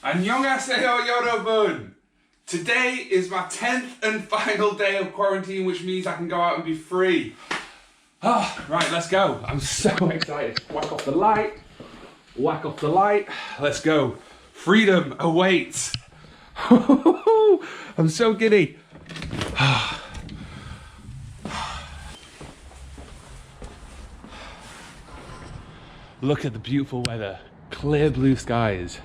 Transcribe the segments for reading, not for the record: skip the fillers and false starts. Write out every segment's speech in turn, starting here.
안녕하세요, 여러분. Today is my 10th and final day of quarantine, which means I can go out and be free. Right, let's go. I'm so excited. Whack off the light. Whack off the light. Let's go. Freedom awaits. I'm so giddy. Look at the beautiful weather. Clear blue skies.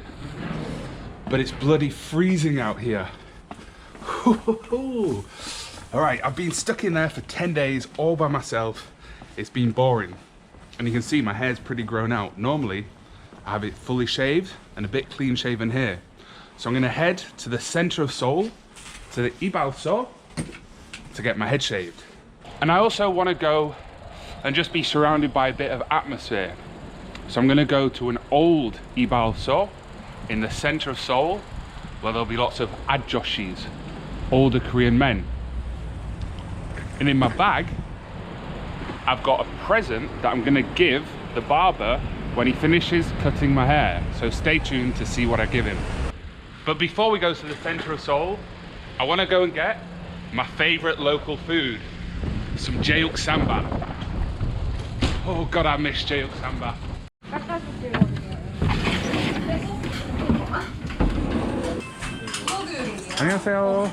But it's bloody freezing out here. All right, I've been stuck in there for 10 days all by myself. It's been boring. And you can see my hair's pretty grown out. Normally, I have it fully shaved and a bit clean shaven here. So I'm gonna head to the center of Seoul, to the Ibalso, to get my head shaved. And I also wanna go and just be surrounded by a bit of atmosphere. So I'm gonna go to an old Ibalso in the center of Seoul, where there'll be lots of Ajoshis, older Korean men. And in my bag, I've got a present that I'm gonna give the barber when he finishes cutting my hair. So stay tuned to see what I give him. But before we go to the center of Seoul, I wanna go and get my favorite local food, some jeuk samba. Oh God, I miss jeuk samba. 안녕하세요.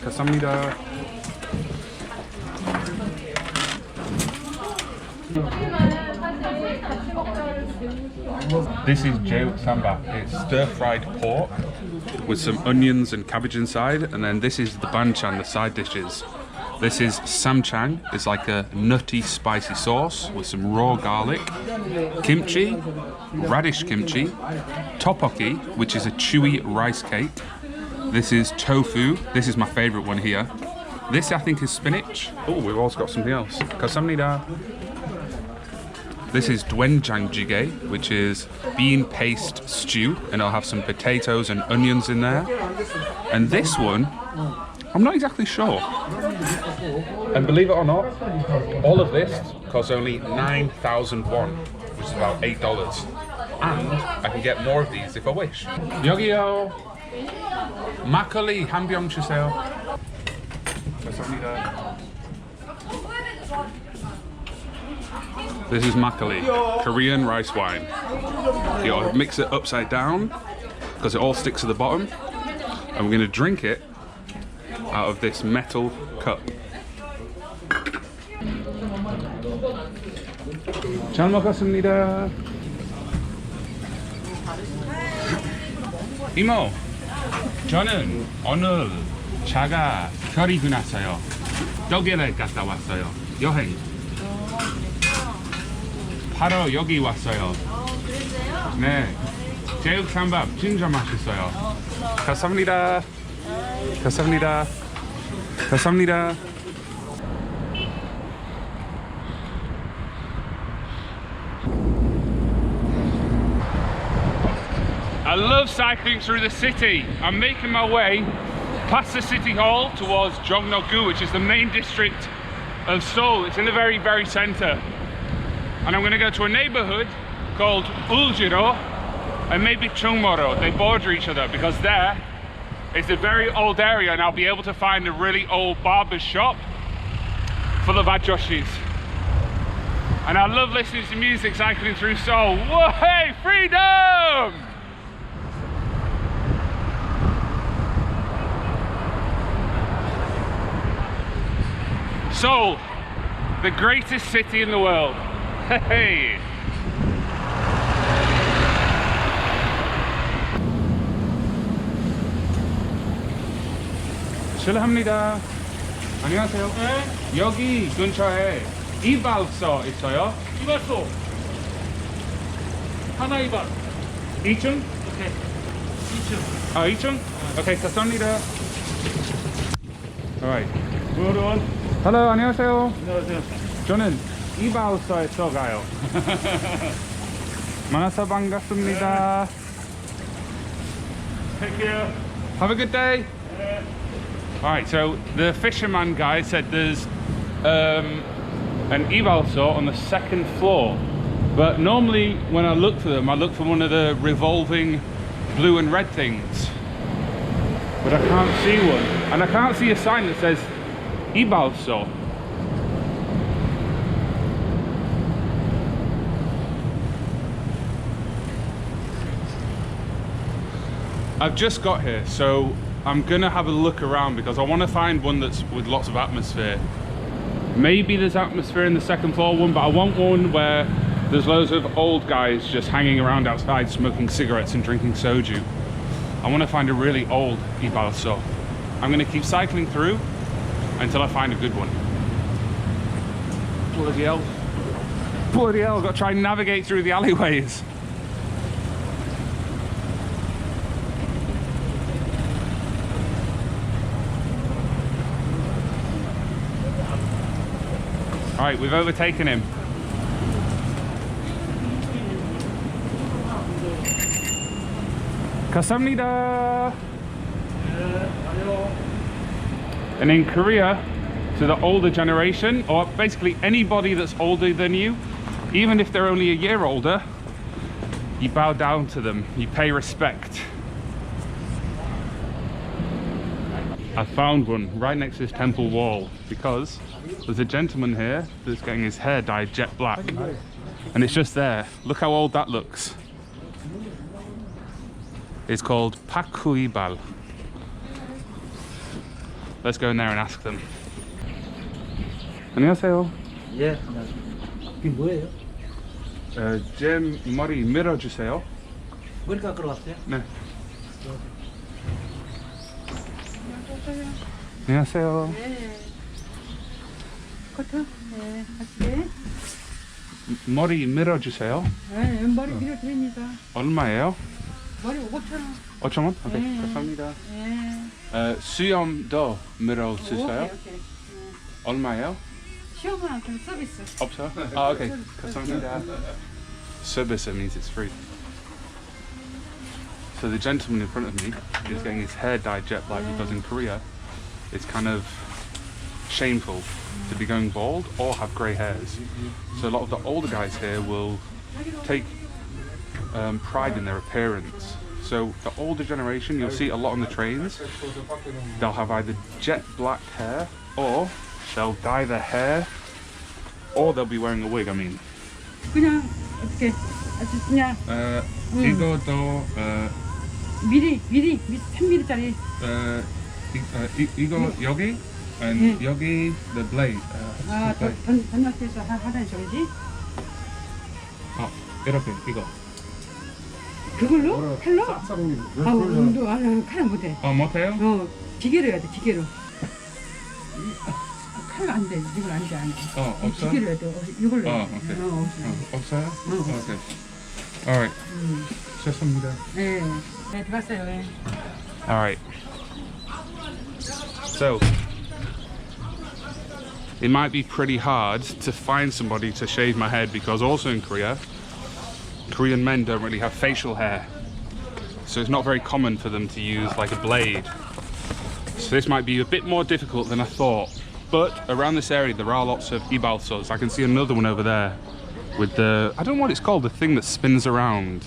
감사합니다. This is jeuk samba. It's stir-fried pork with some onions and cabbage inside, and then this is the banchan, the side dishes. This is samchang. It's like a nutty, spicy sauce with some raw garlic, kimchi, radish kimchi, tteokbokki, which is a chewy rice cake. This is tofu. This is my favorite one here. This, I think, is spinach. Oh, we've also got something else. 감사합니다. This is doenjang jjigae, which is bean paste stew, and I'll have some potatoes and onions in there. And this one, I'm not exactly sure. And believe it or not, all of this costs only 9,000 won, which is about $8. And I can get more of these if I wish. 여기요. 막걸리 한 병 주세요. 감사합니다. This is makgeolli, Korean rice wine. You gotta mix it upside down because it all sticks to the bottom, and we're gonna drink it out of this metal cup. 잘 먹었습니다. 이모, 저는 오늘 차가 별이 났어요. 독일에 갔다 왔어요. 여행. 바로 여기 왔어요. 그랬어요? 네. 제육삼밥 진짜 맛있어요. 감사합니다. 감사합니다. 감사합니다. I love cycling through the city. I'm making my way past the city hall towards JONGO, which is the main district of Seoul. It's in the very, very center. And I'm going to go to a neighborhood called Uljiro and maybe Chungmoro. They border each other because there is a very old area, and I'll be able to find a really old barber's shop full of Ajoshis. And I love listening to music cycling through Seoul. Whoa, hey, freedom! Seoul, the greatest city in the world. Hey! 실례합니다. 안녕하세요. 네? 여기 근처에 이발소 있어요? 이발소 하나 이발 2층? 오케이 2층 2층? 오케이, 감사합니다. Alright. good. Hello, 안녕하세요. 안녕하세요. 저는 이발소에서 가요. 만나서 반갑습니다. Take care. Have a good day. 네. Alright, so the fisherman guy said there's an ibalso on the second floor. But normally when I look for them, I look for one of the revolving blue and red things. But I can't see one. And I can't see a sign that says ibalso. I've just got here, so I'm gonna have a look around because I want to find one that's with lots of atmosphere. Maybe there's atmosphere in the second floor one, but I want one where there's loads of old guys just hanging around outside smoking cigarettes and drinking soju. I want to find a really old ibalso. I'm gonna keep cycling through until I find a good one. Bloody hell. Bloody hell, I've got to try and navigate through the alleyways. Alright, we've overtaken him. 감사합니다. And in Korea, to the older generation, or basically anybody that's older than you, even if they're only a year older, you bow down to them, you pay respect. I found one right next to this temple wall because there's a gentleman here that's getting his hair dyed jet black, and it's just there. Look how old that looks. It's called Pakuibal. Let's go in there and ask them. 안녕하세요. 예. 이게 뭐예요? 제 머리 밀어주세요. 머리 깎으러 왔어요? 네. 안녕하세요. 네. 커터? 네, 하시게. 머리 밀어주세요. 네, 머리 밀어드립니다. 얼마예요? 머리 5,000원. 5,000원? 오케이, 네. 감사합니다. 네. 수염도 밀어주세요. 오케이. 얼마예요? 시험은 안 되면 서비스. 없어요? 아, 오케이. 감사합니다. Service means it's free. So the gentleman in front of me is getting his hair dyed jet black because in Korea it's kind of shameful to be going bald or have grey hairs. So a lot of the older guys here will take pride in their appearance. So the older generation, you'll see a lot on the trains, they'll have either jet black hair or they'll dye their hair or they'll be wearing a wig, I mean. 그냥 어떻게 그냥 이거도 미리 3mm짜리. 이거 여기 and 여기 the blade. 번역해서 하다는 소리지? 이렇게 이거. 그걸로? 칼로? 칼은 못해. 못해요? 기계로 해야 돼, 기계로. 칼로 안 돼, 이건 안 돼, 안 돼. 없어? 기계로 해야 돼, 이걸로 해야 돼. 없어요? 없어. 오케이. Alright. 죄송합니다. 네, 들어갔어요. 네. Alright. So, it might be pretty hard to find somebody to shave my head because also in Korea, Korean men don't really have facial hair. So it's not very common for them to use like a blade. So this might be a bit more difficult than I thought. But around this area there are lots of ibalsos. I can see another one over there with the, I don't know what it's called, the thing that spins around.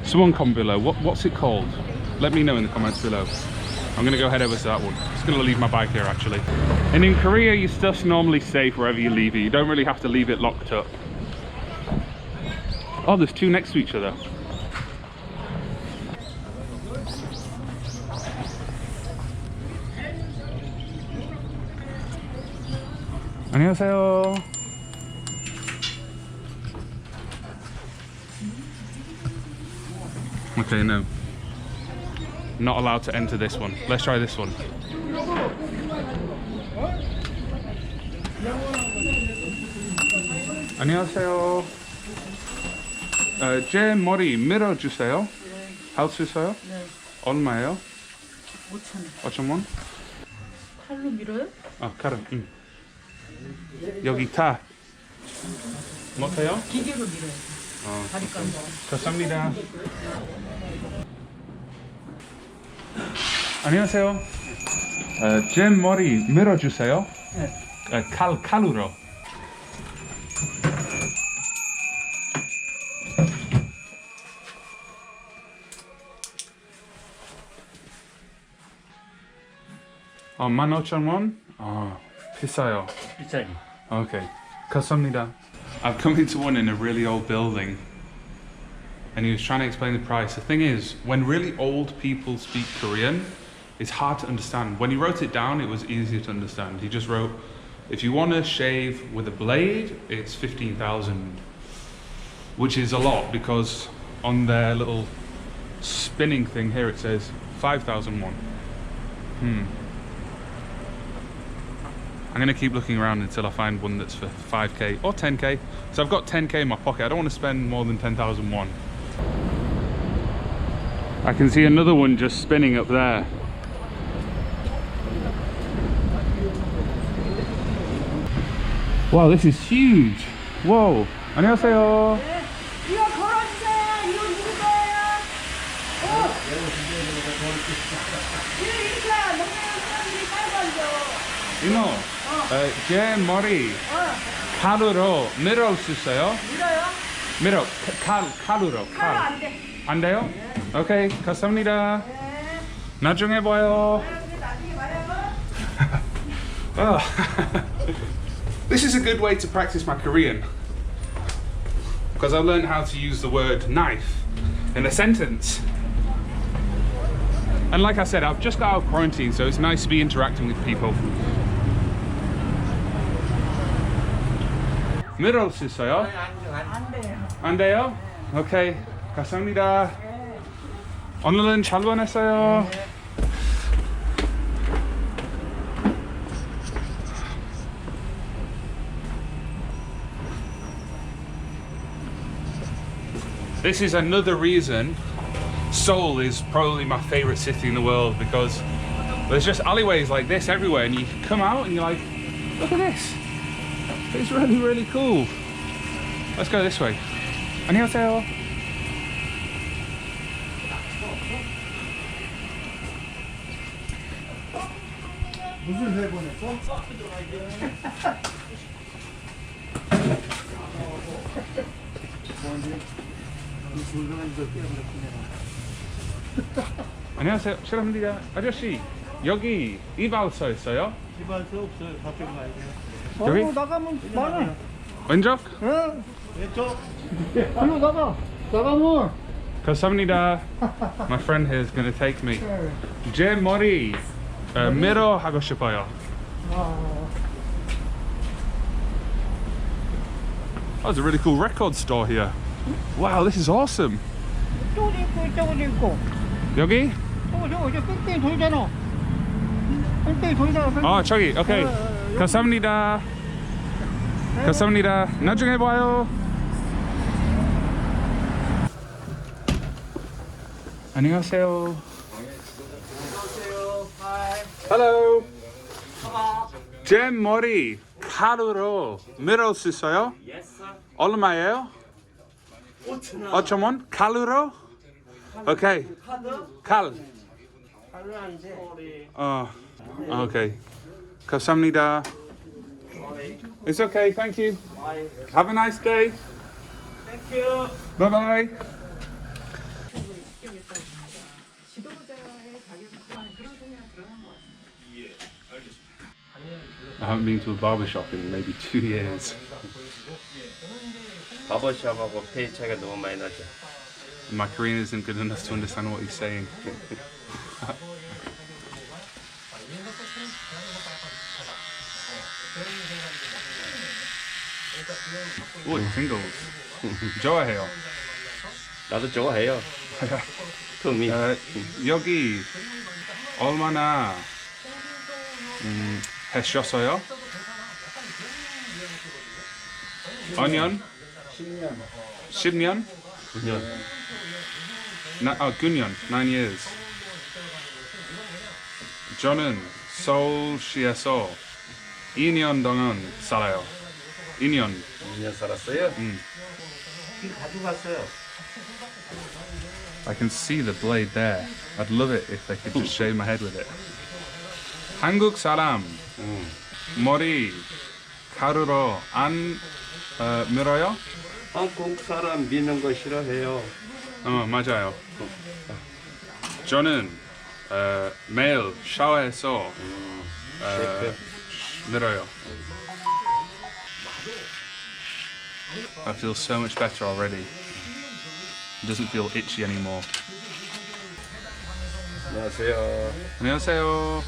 Someone comment below, what's it called? Let me know in the comments below. I'm gonna go head over to that one. I'm just gonna leave my bike here actually. And in Korea, your stuff's normally safe wherever you leave it. You don't really have to leave it locked up. Oh, there's two next to each other. 안녕하세요. Okay, no. Not allowed to enter this one. Let's try this one. 안녕하세요. 제 머리 밀어주세요. 할 수 있어요? 네. 얼마예요? 5,000원. 5,000원? 칼로 밀어요? 칼은. 여기 다. 못해요? 기계로 밀어요. 다리까지. 감사합니다. 안녕하세요. 제 머리 밀어주세요. 네. 칼로. 어, 15,000원? 아, 비싸요. 비싸지. Okay. 감사합니다. I've come into one in a really old building and he was trying to explain the price. The thing is, when really old people speak Korean, it's hard to understand. When he wrote it down, it was easier to understand. He just wrote, if you want to shave with a blade, it's 15,000, which is a lot because on their little spinning thing here it says 5,001. I'm going to keep looking around until I find one that's for 5k or 10k. So I've got 10k in my pocket. I don't want to spend more than 10,001. I can see another one just spinning up there. Wow, this is huge. Whoa. 안녕하세요. 이거 걸어주세요. 이거 누구 거예요? 이렇게 먹는 사람들이 빨리 앉아. 이모, 제 머리 칼로 밀어주세요. 밀어요? 칼로. 칼로 안 돼. 안 돼요? 오케이, 감사합니다. 네. 나중에 봐요. 근데 나중에 말해요. Oh. This is a good way to practice my Korean because I learned how to use the word knife in a sentence. And like I said, I've just got out of quarantine, so it's nice to be interacting with people. 밀을 수 있어요? 안 돼요. 안 돼요? 오케이, 감사합니다. 오늘은 잘 보냈어요. This is another reason Seoul is probably my favorite city in the world because there's just alleyways like this everywhere and you come out and you're like, look at this. It's really, really cool. Let's go this way. 안녕하세요. 무슨 회 보냈어? 안녕하세요. 실례합니다. 아저씨, 여기 이발소 있어요? 이발소 없어요. 저쪽 가야 돼요. 여기? 나가면 많아. 왼쪽? 응? 왼쪽. 일로 나가면. 감사합니다. My friend here is going to take me. 제 머리 밀어 하고 싶어요. Oh, there's a really cool record store here. Wow, this is awesome. 이쪽도 있고 이쪽도 있고. 여기? 저거 뺑뺑이 돌잖아. 뺑뺑이 돌잖아. 아, 저기. 오케이. 감사합니다. 감사합니다. 나중에 봐요. 안녕하세요. Hello. 제 머리 칼로 밀을 수 있어요? 얼마예요? 5,000원? 칼로? 오케이. 칼. 오케이. 감사합니다. It's okay, thank you. Have a nice day. Thank you. Bye bye. I haven't been to a barbershop in maybe 2 years. 바버샵하고 페이 차이가 너무 많이 나죠. My Korean isn't good enough to understand what he's saying. Oh, it tingles. 좋아해요. 나도 좋아해요. 투미. 여기 얼마나 하셨어요? Onion? 10년? 9년. 9년. 9 years. 저는 서울시에서 2년 동안 살아요. 2년. 2년 살았어요? 길 가져갔어요. I can see the blade there. I'd love it if they could just shave my head with it. 한국 사람 머리 가루로 안 밀어요? 한국 사람 미는 거 싫어해요. 맞아요. 저는 매일 샤워해서 밀어요. I feel so much better already. It doesn't feel itchy anymore. 안녕하세요. 안녕하세요.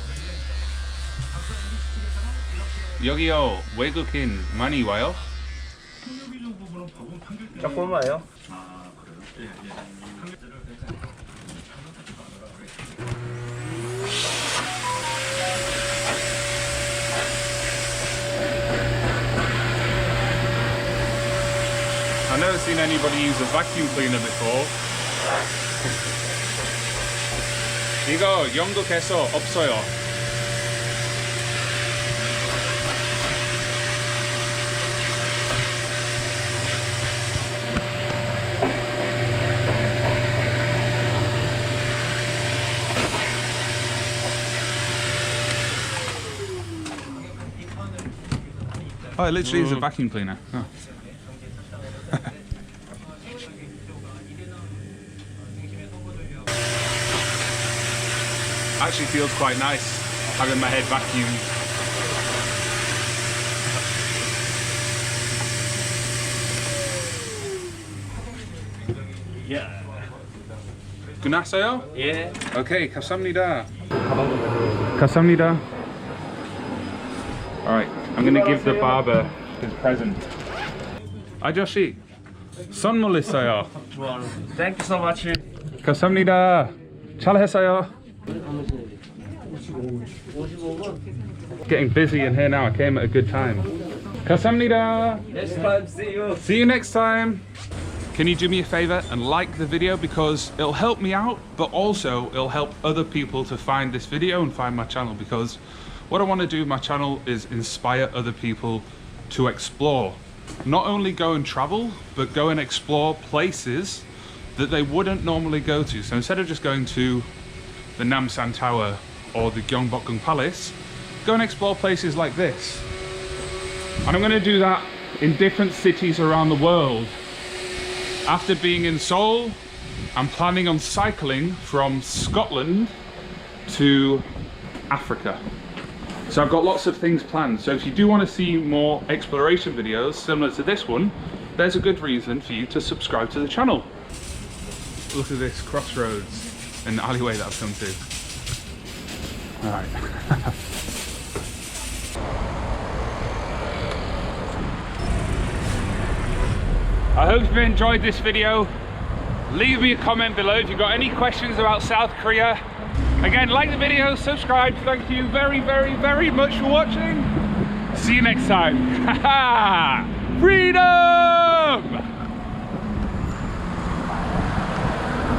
여기요 외국인 많이 와요? 조금 와요. I've never seen anybody use a vacuum cleaner before. 이거 영국에서 없어요. Oh, it literally is a vacuum cleaner. Oh. Actually feels quite nice having my head vacuumed. Yeah. 끝났어요? 예. Okay, 감사합니다. 감사합니다. Alright, I'm gonna give the barber his present. Ajoshi, 선물 있어요. Thank you so much. 감사합니다. 잘했어요. Getting busy in here now. I came at a good time. 감사합니다. Next time, see you. See you next time. Can you do me a favor and like the video, because it'll help me out, but also it'll help other people to find this video and find my channel, because what I want to do with my channel is inspire other people to explore. Not only go and travel, but go and explore places that they wouldn't normally go to. So instead of just going to the Namsan Tower or the Gyeongbokgung Palace, go and explore places like this. And I'm going to do that in different cities around the world. After being in Seoul, I'm planning on cycling from Scotland to Africa. So I've got lots of things planned. So if you do want to see more exploration videos similar to this one, there's a good reason for you to subscribe to the channel. Look at this crossroads in the alleyway that I've come to. All right. I hope you enjoyed this video. Leave me a comment below if you've got any questions about South Korea. Again, like the video, subscribe. Thank you very, very, very much for watching. See you next time. Freedom!